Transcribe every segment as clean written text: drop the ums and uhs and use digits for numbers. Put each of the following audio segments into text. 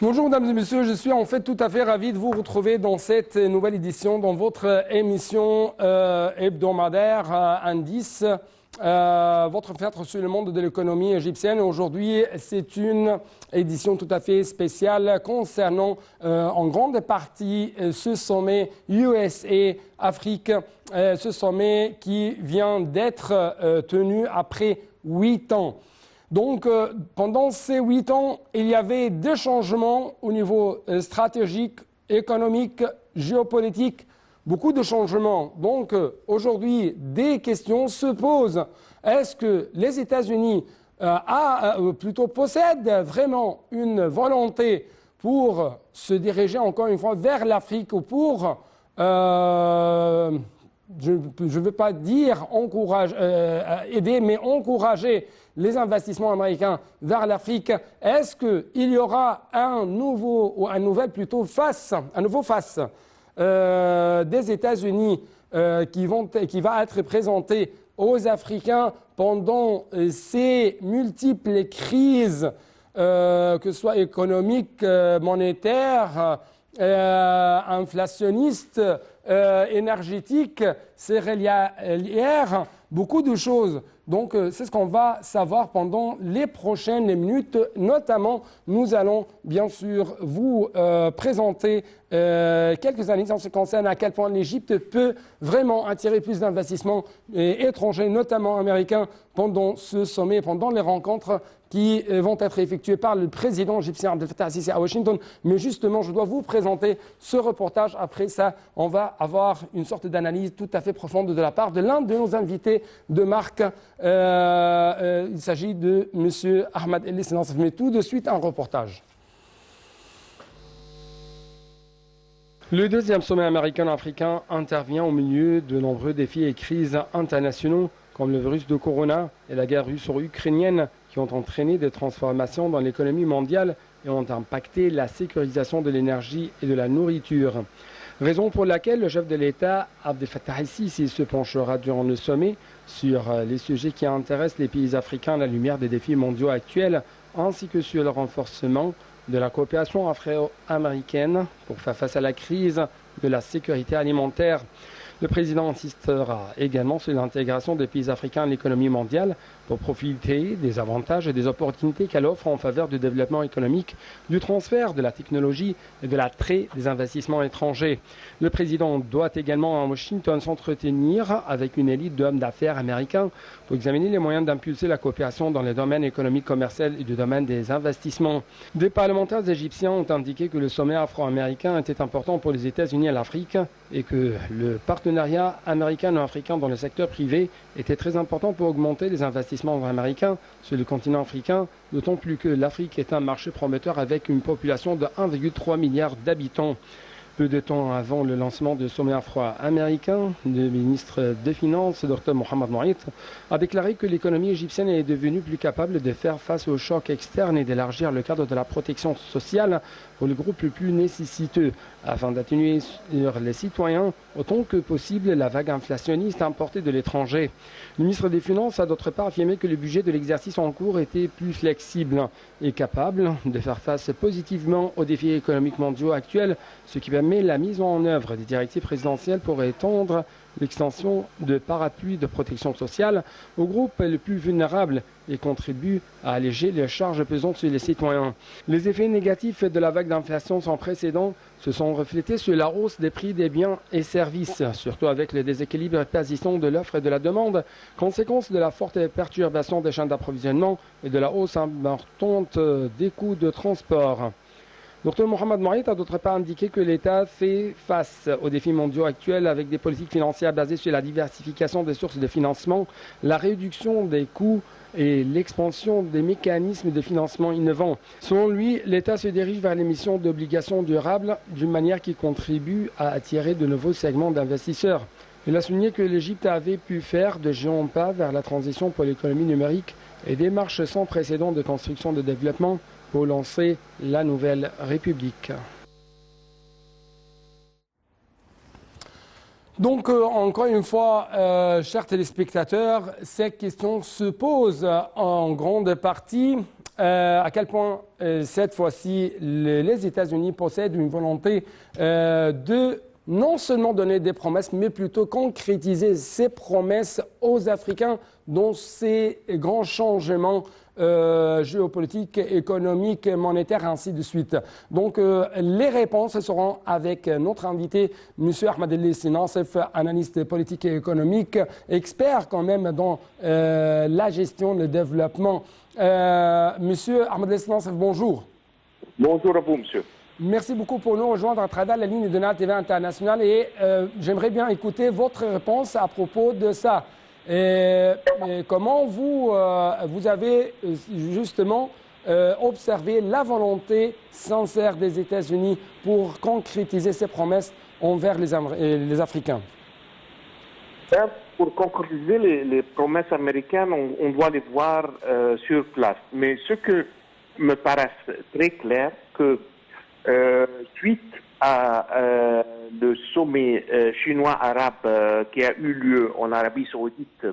Bonjour mesdames et messieurs, je suis en fait tout à fait ravi de vous retrouver dans cette nouvelle édition, dans votre émission hebdomadaire Indice, votre fenêtre sur le monde de l'économie égyptienne. Aujourd'hui, c'est une édition tout à fait spéciale concernant en grande partie ce sommet USA-Afrique, ce sommet qui vient d'être tenu après 8 ans. Donc, pendant ces 8 ans, il y avait des changements au niveau stratégique, économique, géopolitique, beaucoup de changements. Donc, aujourd'hui, des questions se posent. Est-ce que les États-Unis possèdent vraiment une volonté pour se diriger encore une fois vers l'Afrique ou pour je ne veux pas dire aider, mais encourager les investissements américains vers l'Afrique. Est-ce qu'il y aura un nouveau face des États-Unis qui va être présenté aux Africains pendant ces multiples crises, que ce soit économiques, monétaires, inflationnistes, énergétiques, céréalières, beaucoup de choses. Donc, c'est ce qu'on va savoir pendant les prochaines minutes. Notamment, nous allons bien sûr vous présenter quelques analyses en ce qui concerne à quel point l'Égypte peut vraiment attirer plus d'investissements étrangers, notamment américains, pendant ce sommet, pendant les rencontres qui vont être effectuées par le président égyptien Abdel Fattah al-Sisi à Washington. Mais justement, je dois vous présenter ce reportage. Après ça, on va avoir une sorte d'analyse tout à fait profonde de la part de l'un de nos invités de marque. Il s'agit de M. Ahmed Ellis. Mais tout de suite, un reportage. Le deuxième sommet américain-africain intervient au milieu de nombreux défis et crises internationaux comme le virus de Corona et la guerre russo-ukrainienne qui ont entraîné des transformations dans l'économie mondiale et ont impacté la sécurisation de l'énergie et de la nourriture. Raison pour laquelle le chef de l'État, Abdel Fattah al-Sisi, se penchera durant le sommet sur les sujets qui intéressent les pays africains à la lumière des défis mondiaux actuels, ainsi que sur le renforcement de la coopération afro-américaine pour faire face à la crise de la sécurité alimentaire. Le président insistera également sur l'intégration des pays africains à l'économie mondiale pour profiter des avantages et des opportunités qu'elle offre en faveur du développement économique, du transfert de la technologie et de l'attrait des investissements étrangers. Le président doit également à Washington s'entretenir avec une élite d'hommes d'affaires américains pour examiner les moyens d'impulser la coopération dans les domaines économiques, commerciaux et du domaine des investissements. Des parlementaires égyptiens ont indiqué que le sommet afro-américain était important pour les États-Unis et l'Afrique et que le partenariat américano-africain dans le secteur privé était très important pour augmenter les investissements américains sur le continent africain, d'autant plus que l'Afrique est un marché prometteur avec une population de 1,3 milliard d'habitants. Peu de temps avant le lancement du sommet afro-américain, le ministre des Finances, Dr Mohamed Moït, a déclaré que l'économie égyptienne est devenue plus capable de faire face aux chocs externes et d'élargir le cadre de la protection sociale pour les groupes les plus nécessiteux, afin d'atténuer sur les citoyens autant que possible la vague inflationniste importée de l'étranger. Le ministre des Finances a d'autre part affirmé que le budget de l'exercice en cours était plus flexible et capable de faire face positivement aux défis économiques mondiaux actuels, ce qui permet la mise en œuvre des directives présidentielles pour étendre l'extension de parapluies de protection sociale aux groupes les plus vulnérables et contribue à alléger les charges pesantes sur les citoyens. Les effets négatifs de la vague d'inflation sans précédent se sont reflétés sur la hausse des prix des biens et services, surtout avec le déséquilibre persistant de l'offre et de la demande, conséquence de la forte perturbation des chaînes d'approvisionnement et de la hausse importante des coûts de transport. Dr Mohamed Moït a d'autre part indiqué que l'État fait face aux défis mondiaux actuels avec des politiques financières basées sur la diversification des sources de financement, la réduction des coûts et l'expansion des mécanismes de financement innovants. Selon lui, l'État se dirige vers l'émission d'obligations durables d'une manière qui contribue à attirer de nouveaux segments d'investisseurs. Il a souligné que l'Égypte avait pu faire de géants pas vers la transition pour l'économie numérique et des marches sans précédent de construction de développement pour lancer la nouvelle République. Donc, encore une fois, chers téléspectateurs, cette question se pose en grande partie à quel point cette fois-ci les États-Unis possèdent une volonté de non seulement donner des promesses, mais plutôt concrétiser ces promesses aux Africains dans ces grands changements géopolitiques, économiques, monétaires, ainsi de suite. Donc, les réponses seront avec notre invité, M. Ahmed El Nassef, analyste politique et économique, expert quand même dans la gestion, le développement. Monsieur Ahmed El Nassef, bonjour. Bonjour à vous, monsieur. Merci beaucoup pour nous rejoindre à travers la ligne de NAL TV International et j'aimerais bien écouter votre réponse à propos de ça. Et comment vous avez justement observé la volonté sincère des États-Unis pour concrétiser ces promesses envers les Africains? Pour concrétiser les promesses américaines, on doit les voir sur place. Mais ce que me paraît très clair, que suite à le sommet chinois-arabe qui a eu lieu en Arabie Saoudite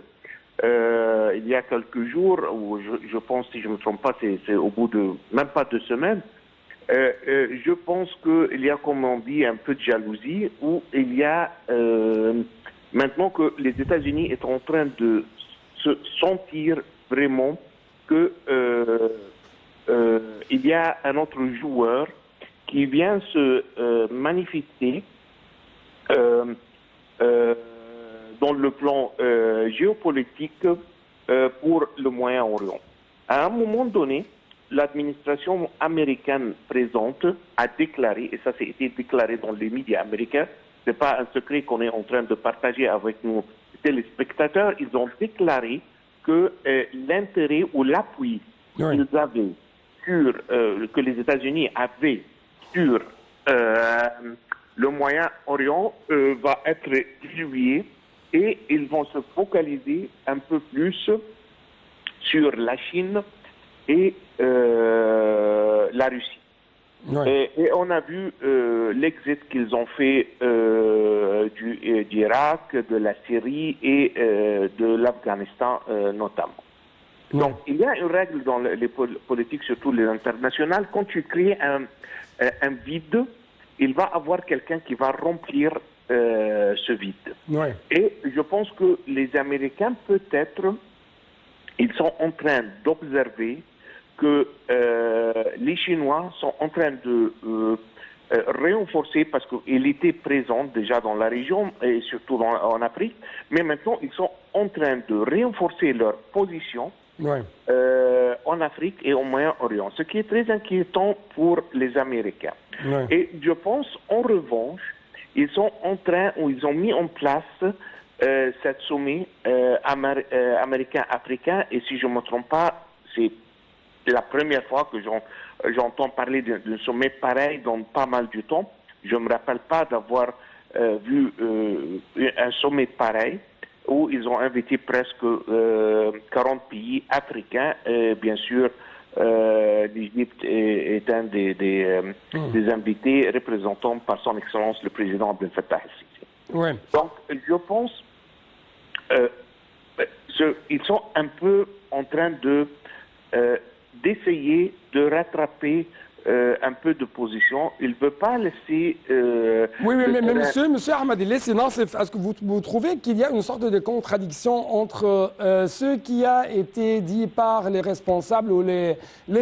il y a quelques jours, ou je pense, si je ne me trompe pas, c'est au bout de même pas 2 semaines, je pense qu'il y a, comme on dit, un peu de jalousie, où il y a maintenant que les États-Unis sont en train de se sentir vraiment que il y a un autre joueur qui vient se manifester dans le plan géopolitique pour le Moyen-Orient. À un moment donné, l'administration américaine présente a déclaré, et ça a été déclaré dans les médias américains, ce n'est pas un secret qu'on est en train de partager avec nos téléspectateurs, ils ont déclaré que l'intérêt ou l'appui qu'ils avaient sur, que les États-Unis avaient sur le Moyen-Orient va être dilué et ils vont se focaliser un peu plus sur la Chine et la Russie. Ouais. Et on a vu l'exit qu'ils ont fait d'Irak, de la Syrie et de l'Afghanistan notamment. Ouais. Donc il y a une règle dans les politiques, surtout les internationales, quand tu crées un vide, il va y avoir quelqu'un qui va remplir ce vide. Ouais. Et je pense que les Américains, peut-être, ils sont en train d'observer que les Chinois sont en train de renforcer, parce qu'il était présent déjà dans la région et surtout en Afrique, mais maintenant ils sont en train de renforcer leur position en Afrique et au Moyen-Orient, ce qui est très inquiétant pour les Américains. Ouais. Et je pense, en revanche, ils sont en train, ou ils ont mis en place cette sommet américain-africain, et si je ne me trompe pas, c'est la première fois que j'entends parler d'un sommet pareil dans pas mal de temps. Je ne me rappelle pas d'avoir vu un sommet pareil où ils ont invité presque 40 pays africains. Bien sûr, l'Égypte est un des invités représentant par son Excellence le président Abdel Fattah el-Sisi. Ouais. Donc, je pense ils sont un peu en train d'essayer de rattraper un peu de position. Il ne veut pas laisser... oui, mais monsieur Ahmed El Nassef, est-ce que vous trouvez qu'il y a une sorte de contradiction entre ce qui a été dit par les responsables ou les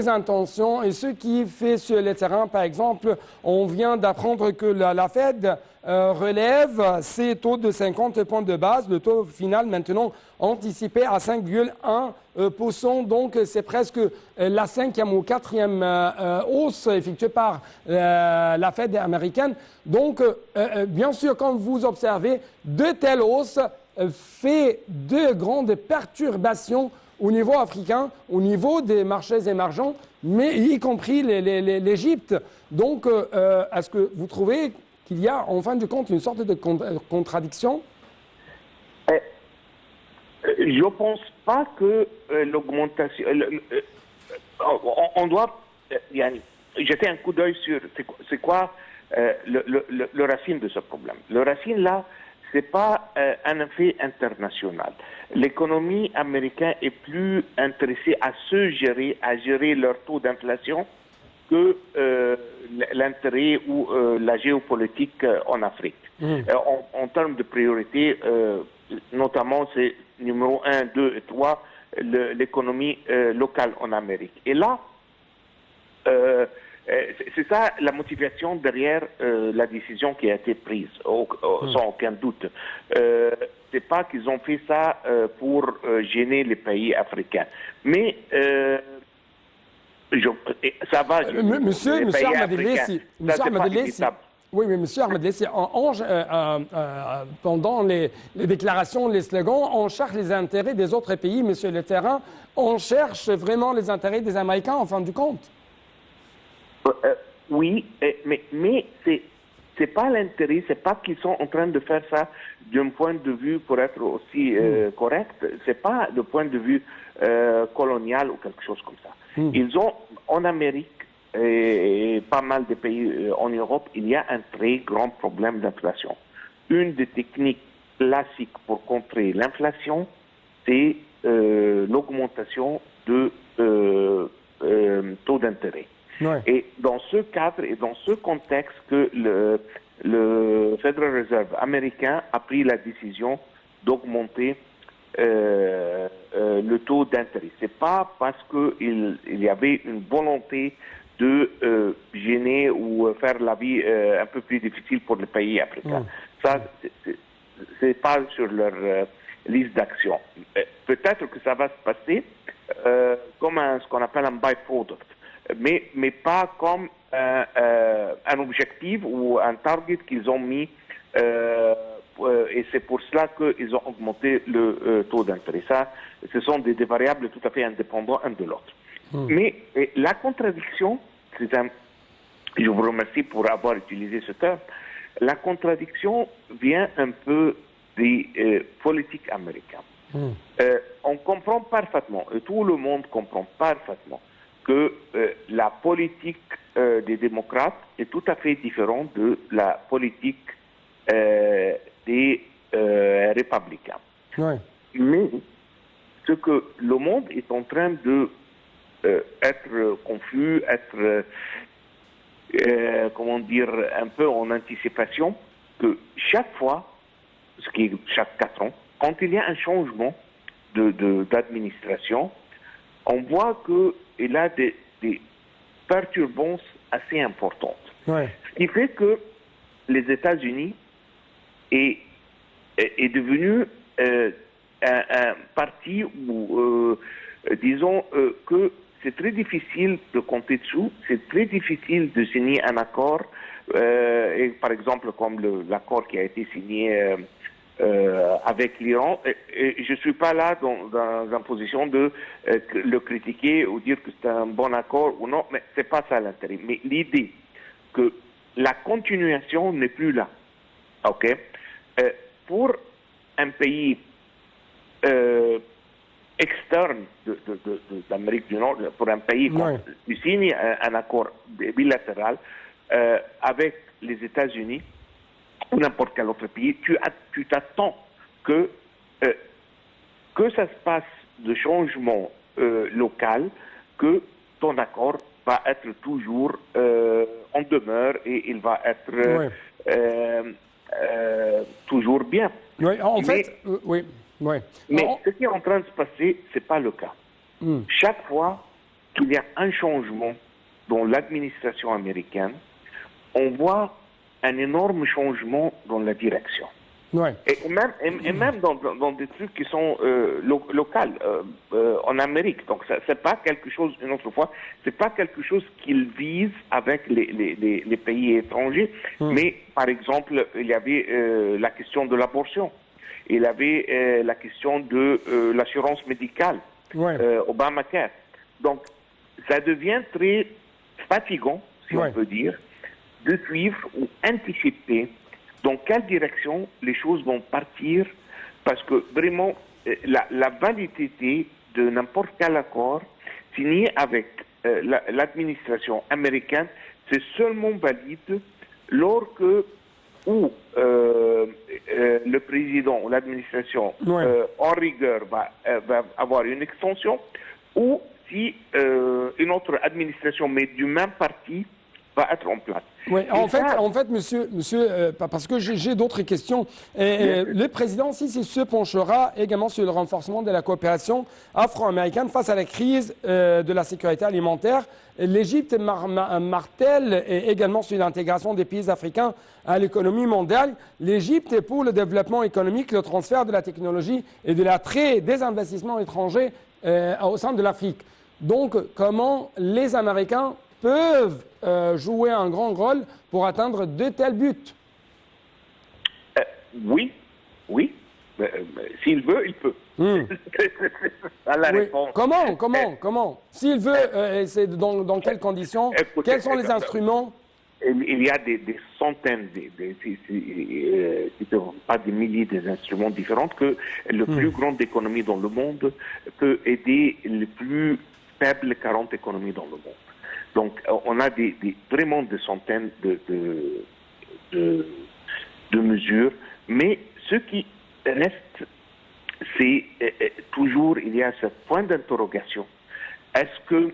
intentions et ce qui fait sur le terrain? Par exemple, on vient d'apprendre que la Fed relève ses taux de 50 points de base, le taux final maintenant anticipé à 5,1%. Donc c'est presque la 5e ou 4e hausse effectuée par la Fed américaine. Donc bien sûr, quand vous observez de telles hausses, fait de grandes perturbations au niveau africain, au niveau des marchés émergents, mais y compris l'Égypte. Donc est-ce que vous trouvez qu'il y a en fin de compte une sorte de contradiction? Je ne pense pas que l'augmentation... on doit jeter un coup d'œil sur c'est quoi le racine de ce problème. Le racine, là, c'est pas un effet international. L'économie américaine est plus intéressée à à gérer leur taux d'inflation que l'intérêt ou la géopolitique en Afrique. En termes de priorité, notamment c'est numéro 1, 2 et 3, l'économie locale en Amérique. Et là, c'est ça la motivation derrière la décision qui a été prise, sans aucun doute. C'est pas qu'ils ont fait ça pour gêner les pays africains, mais ça va. Monsieur Ahmadilessi, oui, mais monsieur Ahmadilessi, pendant les déclarations, les slogans, on cherche les intérêts des autres pays, monsieur le terrain, on cherche vraiment les intérêts des Américains en fin du compte. Oui, mais c'est pas l'intérêt, c'est pas qu'ils sont en train de faire ça d'un point de vue pour être aussi correct, c'est pas de point de vue colonial ou quelque chose comme ça. Ils ont, en Amérique et pas mal de pays en Europe, il y a un très grand problème d'inflation. Une des techniques classiques pour contrer l'inflation, c'est l'augmentation de taux d'intérêt. Ouais. Et dans ce cadre et dans ce contexte que le Federal Reserve américain a pris la décision d'augmenter le taux d'intérêt. C'est pas parce qu'il y avait une volonté de gêner ou faire la vie un peu plus difficile pour les pays africains. Ça, c'est pas sur leur liste d'action. Peut-être que ça va se passer comme ce qu'on appelle un byproduct, mais pas comme un objectif ou un target qu'ils ont mis, et c'est pour cela qu'ils ont augmenté le taux d'intérêt. Ça, ce sont des variables tout à fait indépendantes un de l'autre. Mais la contradiction, je vous remercie pour avoir utilisé ce terme, la contradiction vient un peu des politiques américaines. On comprend parfaitement, et tout le monde comprend parfaitement, que la politique des démocrates est tout à fait différente de la politique des républicains. Ouais. Mais ce que le monde est en train de être confus, être, comment dire, un peu en anticipation, que chaque fois, ce qui est chaque 4 ans, quand il y a un changement d'administration, on voit qu'il y a des perturbances assez importantes. Ouais. Ce qui fait que les États-Unis est devenu un parti où, disons, que c'est très difficile de compter dessous, c'est très difficile de signer un accord, et par exemple comme l'accord qui a été signé avec l'Iran. Et je ne suis pas là dans une position de le critiquer ou dire que c'est un bon accord ou non, mais ce n'est pas ça l'intérêt. Mais l'idée que la continuation n'est plus là. OK? Pour un pays externe d'Amérique du Nord, pour un pays qui signe un accord bilatéral avec les États-Unis ou n'importe quel autre pays, tu t'attends que ça se passe de changement local, que ton accord va être toujours en demeure et il va être toujours bien. Oui, en fait, oui. Mais ce qui est en train de se passer, ce n'est pas le cas. Chaque fois qu'il y a un changement dans l'administration américaine, on voit un énorme changement dans la direction. Ouais. Et même dans des trucs qui sont locaux en Amérique. Donc, c'est pas quelque chose, une autre fois, c'est pas quelque chose qu'ils visent avec les pays étrangers. Mais, par exemple, il y avait la question de l'abortion. Il y avait la question de l'assurance médicale, Obamacare. Donc, ça devient très fatigant, si on peut dire, de suivre ou anticiper dans quelle direction les choses vont partir, parce que vraiment, la validité de n'importe quel accord signé avec l'administration américaine, c'est seulement valide lorsque où le président ou l'administration en rigueur va avoir une extension, ou si une autre administration, mais du même parti, va être en place. Oui, en fait, monsieur, parce que j'ai d'autres questions. Le président aussi se penchera également sur le renforcement de la coopération afro-américaine face à la crise de la sécurité alimentaire. L'Égypte martèle également sur l'intégration des pays africains à l'économie mondiale. L'Égypte est pour le développement économique, le transfert de la technologie et de l'attrait des investissements étrangers au sein de l'Afrique. Donc, comment les Américains peuvent jouer un grand rôle pour atteindre de tels buts? Oui. S'il veut, il peut. La réponse. Comment? S'il veut, c'est dans quelles conditions? Écoutez, quels sont les instruments? Il y a des centaines, pas des milliers d'instruments différents que le plus grande économie dans le monde peut aider les plus faibles 40 économies dans le monde. Donc, on a vraiment des centaines de mesures, mais ce qui reste, c'est toujours, il y a ce point d'interrogation. Est-ce que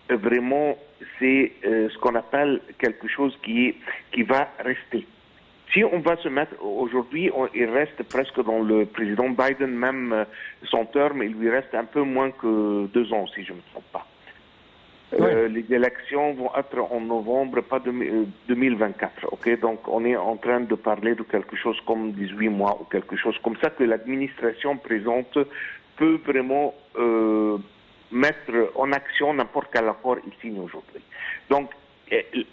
vraiment c'est ce qu'on appelle quelque chose qui va rester? Si on va se mettre, aujourd'hui, il reste presque dans le président Biden, même son terme, il lui reste un peu moins que 2 ans, si je ne me trompe pas. Les élections vont être en novembre, pas 2024. Ok, donc on est en train de parler de quelque chose comme 18 mois ou quelque chose comme ça que l'administration présente peut vraiment mettre en action n'importe quel accord il signe aujourd'hui. Donc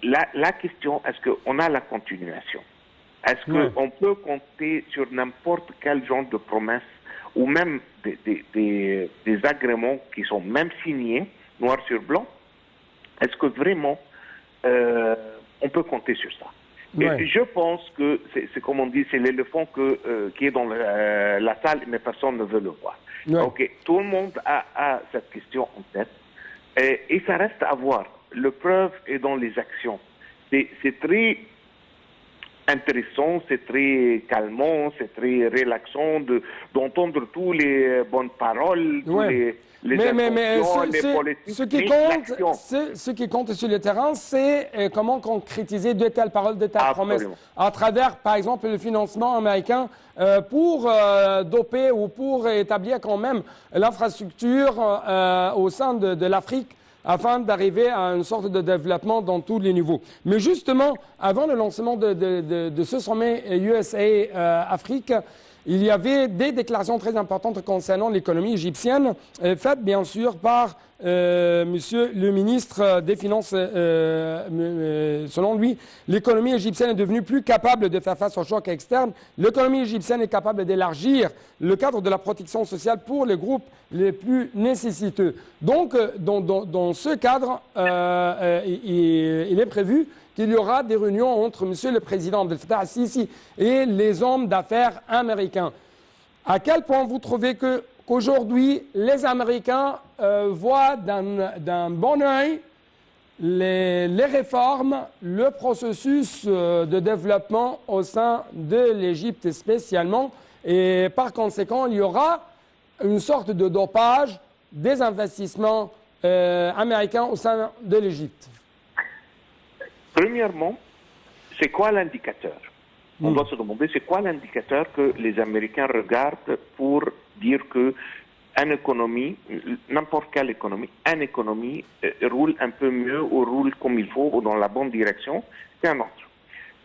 la question, est-ce qu'on a la continuation? Est-ce qu'on peut compter sur n'importe quel genre de promesses ou même des agréments qui sont même signés, noir sur blanc? Est-ce que vraiment on peut compter sur ça? Et je pense que c'est comme on dit, c'est l'éléphant qui est dans la salle, mais personne ne veut le voir. Ok, tout le monde a cette question en tête et ça reste à voir. Le preuve est dans les actions. C'est très intéressant, c'est très calmant, c'est très relaxant d'entendre toutes les bonnes paroles, tous les ce qui compte sur le terrain, c'est comment concrétiser de telles paroles, de telles promesses, à travers, par exemple, le financement américain pour doper ou pour établir quand même l'infrastructure au sein de l'Afrique, afin d'arriver à une sorte de développement dans tous les niveaux. Mais justement, avant le lancement de ce sommet USA-Afrique, il y avait des déclarations très importantes concernant l'économie égyptienne, faites bien sûr par Monsieur le ministre des Finances. Selon lui, l'économie égyptienne est devenue plus capable de faire face aux chocs externes. L'économie égyptienne est capable d'élargir le cadre de la protection sociale pour les groupes les plus nécessiteux. Donc, dans ce cadre, il est prévu qu'il y aura des réunions entre Monsieur le Président Abdel Fattah al-Sisi et les hommes d'affaires américains. À quel point vous trouvez qu'aujourd'hui, les Américains voient d'un bon œil les réformes, le processus de développement au sein de l'Égypte spécialement, et par conséquent, il y aura une sorte de dopage des investissements américains au sein de l'Égypte? Premièrement, c'est quoi l'indicateur? On doit se demander c'est quoi l'indicateur que les Américains regardent pour dire que une économie, n'importe quelle économie, une économie roule un peu mieux ou roule comme il faut ou dans la bonne direction qu'un autre.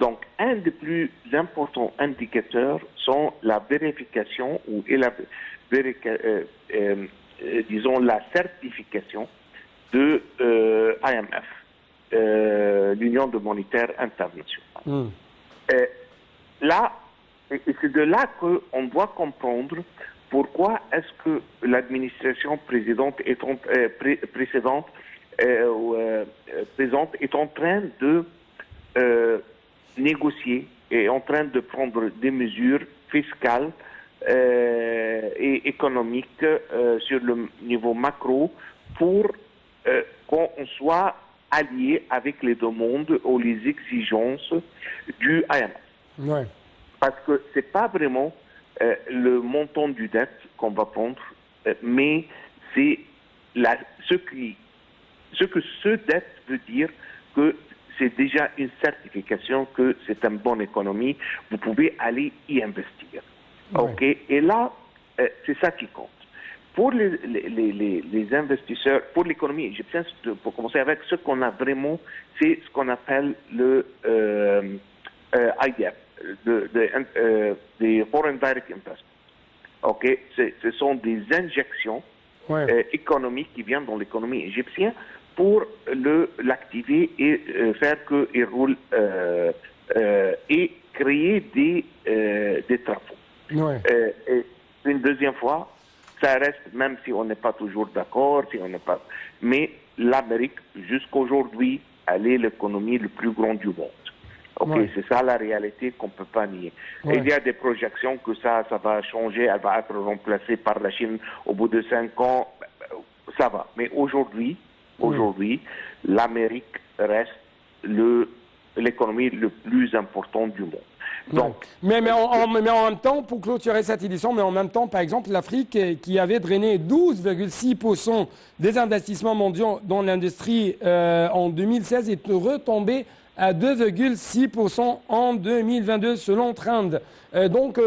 Donc, un des plus importants indicateurs sont la vérification ou disons la certification de IMF. L'Union monétaire internationale. Là, c'est de là qu'on doit comprendre pourquoi est-ce que l'administration précédente est en train de négocier et en train de prendre des mesures fiscales et économiques sur le niveau macro pour qu'on soit allié avec les demandes ou les exigences du IMF. Ouais. Parce que ce n'est pas vraiment le montant du dette qu'on va prendre, mais c'est ce que ce dette veut dire que c'est déjà une certification que c'est une bonne économie, vous pouvez aller y investir. Ouais. OK? Et là, c'est ça qui compte. Pour les investisseurs, pour l'économie égyptienne, pour commencer avec ce qu'on a vraiment, c'est ce qu'on appelle le IDF, des Foreign Direct Investments. OK? Ce sont des injections économiques qui viennent dans l'économie égyptienne pour l'activer et faire qu'il roule et créer des travaux. Ouais. Et une deuxième fois, ça reste, même si on n'est pas toujours d'accord, mais l'Amérique, jusqu'aujourd'hui, elle est l'économie le plus grande du monde. Okay, c'est ça la réalité qu'on ne peut pas nier. Et il y a des projections que ça va changer, elle va être remplacée par la Chine au bout de 5 ans, ça va. Mais aujourd'hui, l'Amérique reste l'économie le plus importante du monde. Donc, mais en même temps, pour clôturer cette édition, mais en même temps, par exemple, l'Afrique qui avait drainé 12,6% des investissements mondiaux dans l'industrie en 2016 est retombée à 2,6% en 2022 selon Trend. Donc,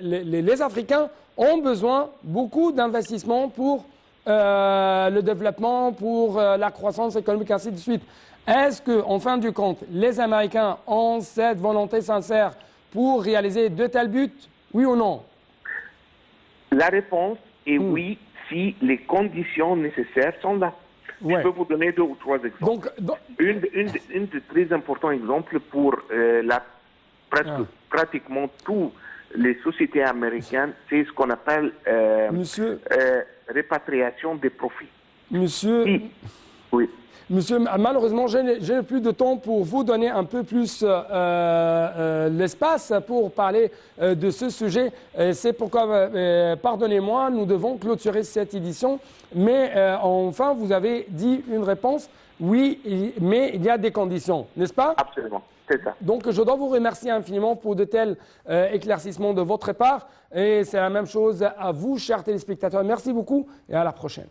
les Africains ont besoin beaucoup d'investissements pour le développement, pour la croissance économique, ainsi de suite. Est-ce qu'en fin du compte, les Américains ont cette volonté sincère pour réaliser de tels buts, oui ou non? La réponse est oui, si les conditions nécessaires sont là. Je peux vous donner 2 ou 3 exemples. Une de très importants exemples pour pratiquement toutes les sociétés américaines, c'est ce qu'on appelle répatriation des profits. Monsieur, oui. Monsieur, malheureusement, je n'ai plus de temps pour vous donner un peu plus l'espace pour parler de ce sujet. C'est pourquoi, pardonnez-moi, nous devons clôturer cette édition. Mais enfin, vous avez dit une réponse, oui, mais il y a des conditions, n'est-ce pas? Absolument, c'est ça. Donc, je dois vous remercier infiniment pour de tels éclaircissements de votre part. Et c'est la même chose à vous, chers téléspectateurs. Merci beaucoup et à la prochaine.